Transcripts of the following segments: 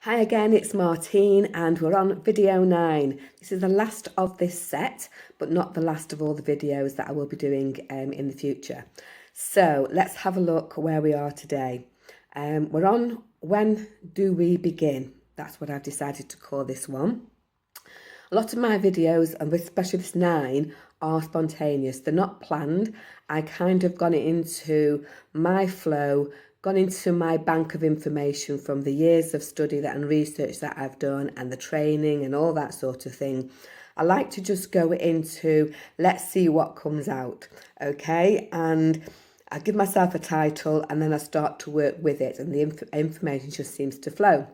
Hi again, it's Martine and we're on video 9. This is the last of this set, but not the last of all the videos that I will be doing in the future. So let's have a look where we are today. We're on when do we begin? That's what I've decided to call this one. A lot of my videos, and especially this 9, are spontaneous. They're not planned. I kind of gone into my flow, gone into my bank of information from the years of study and research that I've done and the training and all that sort of thing. I like to just go into, let's see what comes out, okay? And I give myself a title and then I start to work with it and the information just seems to flow.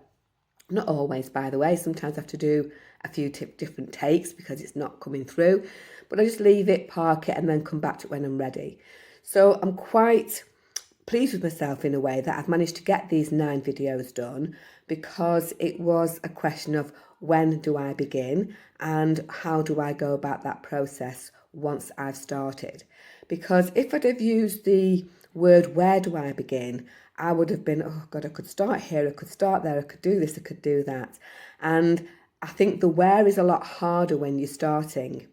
Not always, by the way. Sometimes I have to do a few different takes because it's not coming through. But I just leave it, park it, and then come back to it when I'm ready. So I'm quite pleased with myself in a way that I've managed to get these 9 videos done, because it was a question of when do I begin and how do I go about that process once I've started. Because if I'd have used the word where do I begin, I would have been, oh God, I could start here, I could start there, I could do this, I could do that. And I think the where is a lot harder when you're starting.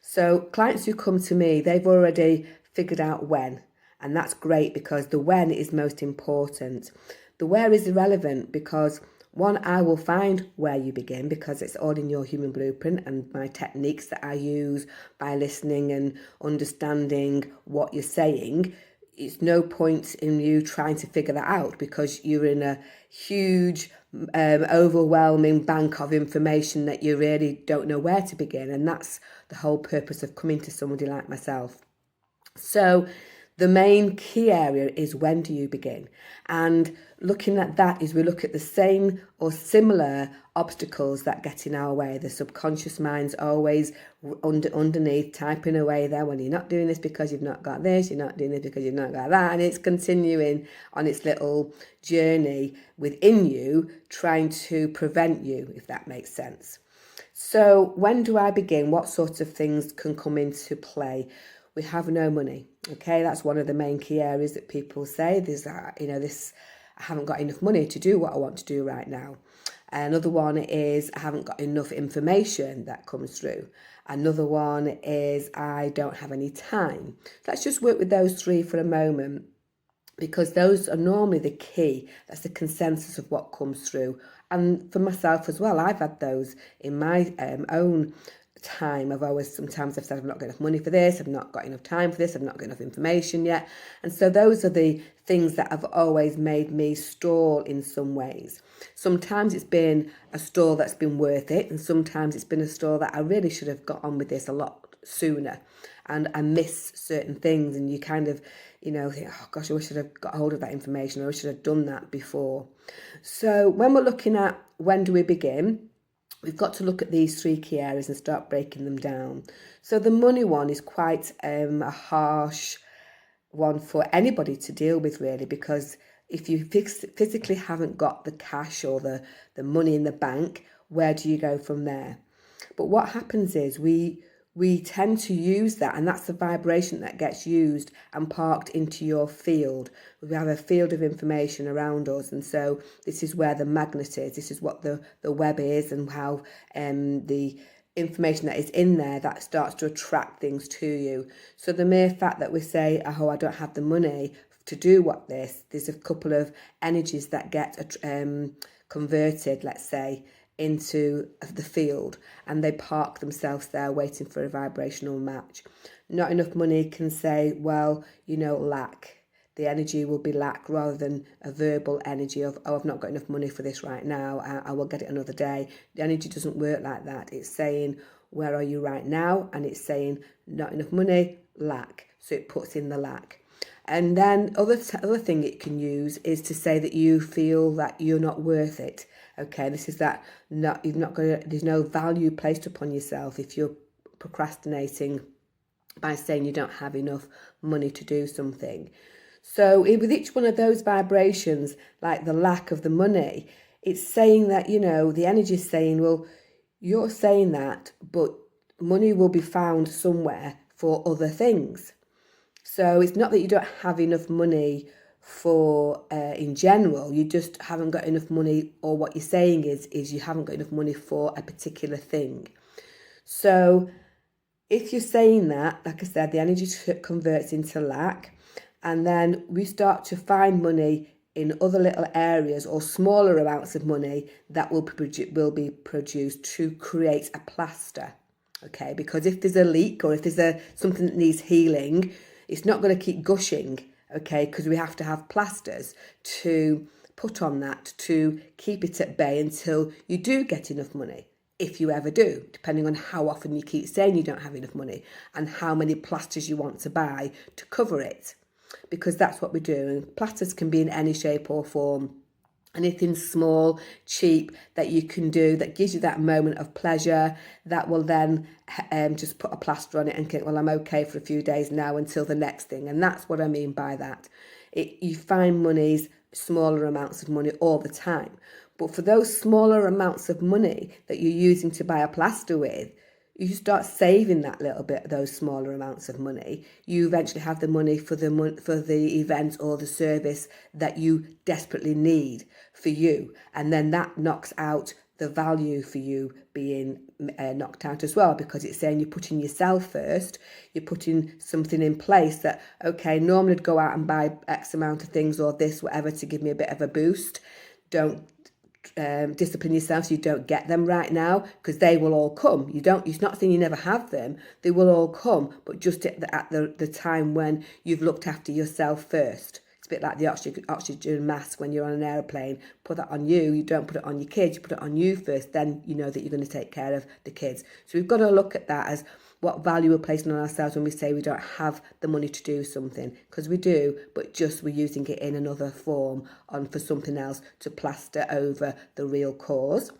So clients who come to me, they've already figured out when. And that's great because the when is most important. The where is irrelevant because, one, I will find where you begin because it's all in your human blueprint and my techniques that I use by listening and understanding what you're saying. It's no point in you trying to figure that out because you're in a huge, overwhelming bank of information that you really don't know where to begin. And that's the whole purpose of coming to somebody like myself. So the main key area is when do you begin? And looking at that is we look at the same or similar obstacles that get in our way. The subconscious mind's always underneath typing away there, when you're not doing this because you've not got this, you're not doing this because you've not got that. And it's continuing on its little journey within you, trying to prevent you, if that makes sense. So when do I begin? What sorts of things can come into play? We have no money. Okay, that's one of the main key areas that people say. There's I haven't got enough money to do what I want to do right now. Another one is I haven't got enough information that comes through. Another one is I don't have any time. Let's just work with those 3 for a moment, because those are normally the key. That's the consensus of what comes through. And for myself as well, I've had those in my own time. Sometimes I've said I've not got enough money for this, I've not got enough time for this, I've not got enough information yet. And so those are the things that have always made me stall in some ways. Sometimes it's been a stall that's been worth it, and sometimes it's been a stall that I really should have got on with this a lot sooner. And I miss certain things, and you kind of, think, oh gosh, I wish I'd have got hold of that information, or I wish I'd have done that before. So when we're looking at when do we begin, we've got to look at these 3 key areas and start breaking them down. So the money one is quite a harsh one for anybody to deal with, really, because if you physically haven't got the cash or the money in the bank, where do you go from there? But what happens is we tend to use that, and that's the vibration that gets used and parked into your field. We have a field of information around us, and so this is where the magnet is. This is what the web is, and how the information that is in there that starts to attract things to you. So the mere fact that we say, oh, I don't have the money to do there's a couple of energies that get converted, let's say, into the field, and they park themselves there waiting for a vibrational match. Not enough money can say, well, lack. The energy will be lack rather than a verbal energy of, oh, I've not got enough money for this right now, I will get it another day. The energy doesn't work like that. It's saying, where are you right now? And it's saying, not enough money, lack. So it puts in the lack. And then other thing it can use is to say that you feel that you're not worth it. Okay, this is that there's no value placed upon yourself if you're procrastinating by saying you don't have enough money to do something. So with each one of those vibrations, like the lack of the money, it's saying that, the energy is saying, well, you're saying that, but money will be found somewhere for other things. So it's not that you don't have enough money for in general, you just haven't got enough money, or what you're saying is you haven't got enough money for a particular thing. So if you're saying that, like I said, the energy converts into lack, and then we start to find money in other little areas or smaller amounts of money that will be produced to create a plaster. Okay, because if there's a leak or if there's something that needs healing, it's not going to keep gushing. Okay, because we have to have plasters to put on that to keep it at bay until you do get enough money. If you ever do, depending on how often you keep saying you don't have enough money and how many plasters you want to buy to cover it, because that's what we do. And plasters can be in any shape or form. Anything small, cheap that you can do that gives you that moment of pleasure, that will then just put a plaster on it and think, well, I'm okay for a few days now until the next thing. And that's what I mean by that. You find monies, smaller amounts of money all the time. But for those smaller amounts of money that you're using to buy a plaster with, you start saving that little bit, those smaller amounts of money. You eventually have the money for the event or the service that you desperately need for you. And then that knocks out the value for you being knocked out as well, because it's saying you're putting yourself first. You're putting something in place that, okay, normally I'd go out and buy X amount of things or this, whatever, to give me a bit of a boost. Don't discipline yourself so you don't get them right now, because they will all come. It's not saying you never have them. They will all come, but just at the time when you've looked after yourself first. It's a bit like the oxygen mask when you're on an aeroplane. Put that on you. You don't put it on your kids. You put it on you first. Then you know that you're going to take care of the kids. So we've got to look at that as what value we're placing on ourselves when we say we don't have the money to do something, because we do, but just we're using it in another form for something else to plaster over the real cause.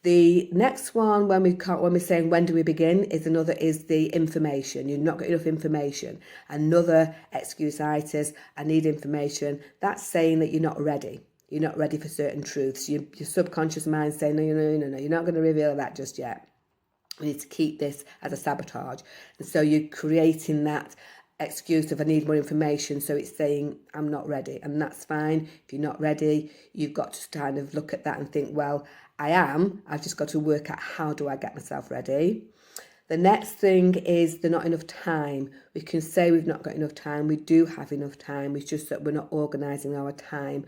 The next one, when we're saying when do we begin, is the information. You've not got enough information. Another excuse-itis, I need information. That's saying that you're not ready. You're not ready for certain truths. Your subconscious mind saying, no, you're not going to reveal that just yet. We need to keep this as a sabotage. And so you're creating that excuse of I need more information. So it's saying I'm not ready. And that's fine. If you're not ready, you've got to kind of look at that and think, well, I am. I've just got to work out how do I get myself ready. The next thing is there's not enough time. We can say we've not got enough time. We do have enough time. It's just that we're not organising our time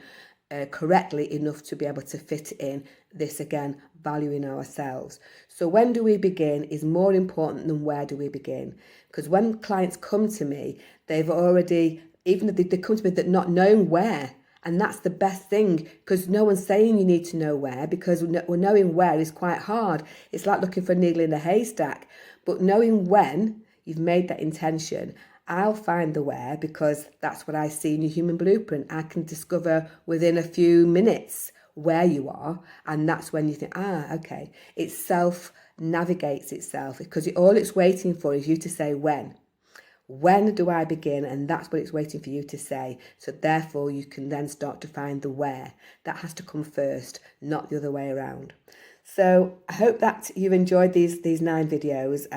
correctly enough to be able to fit in this, again, valuing ourselves. So when do we begin is more important than where do we begin. Because when clients come to me, they've already, even if they come to me that not knowing where. And that's the best thing, because no one's saying you need to know where, because knowing where is quite hard. It's like looking for a needle in a haystack. But knowing when you've made that intention, I'll find the where, because that's what I see in your human blueprint. I can discover within a few minutes where you are, and that's when you think, okay. It self-navigates itself, because all it's waiting for is you to say when. When do I begin? And that's what it's waiting for you to say. So therefore, you can then start to find the where. That has to come first, not the other way around. So I hope that you've enjoyed these 9 videos.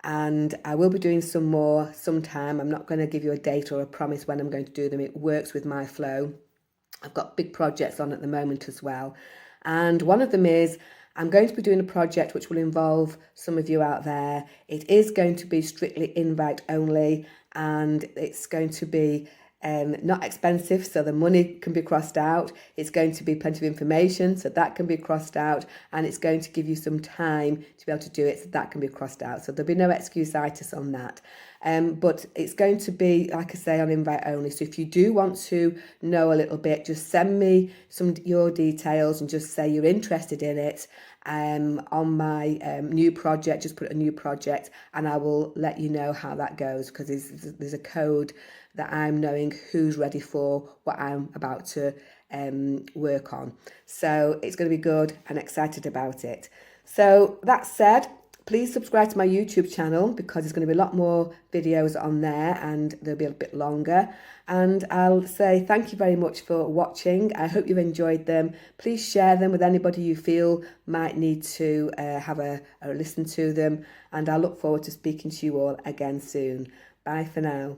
And I will be doing some more sometime. I'm not going to give you a date or a promise when I'm going to do them. It works with my flow. I've got big projects on at the moment as well. And one of them is I'm going to be doing a project which will involve some of you out there. It is going to be strictly invite only, and it's going to be not expensive, so the money can be crossed out. It's going to be plenty of information, so that can be crossed out, and it's going to give you some time to be able to do it, so that can be crossed out. So there'll be no excuse-itis on that. But it's going to be, like I say, on invite only. So if you do want to know a little bit, just send me your details and just say you're interested in it. On my new project, just put a new project, and I will let you know how that goes, because there's a code that I'm knowing who's ready for what I'm about to work on. So it's going to be good, and excited about it. So that said, please subscribe to my YouTube channel, because there's going to be a lot more videos on there, and they'll be a bit longer. And I'll say thank you very much for watching. I hope you've enjoyed them. Please share them with anybody you feel might need to have a listen to them. And I look forward to speaking to you all again soon. Bye for now.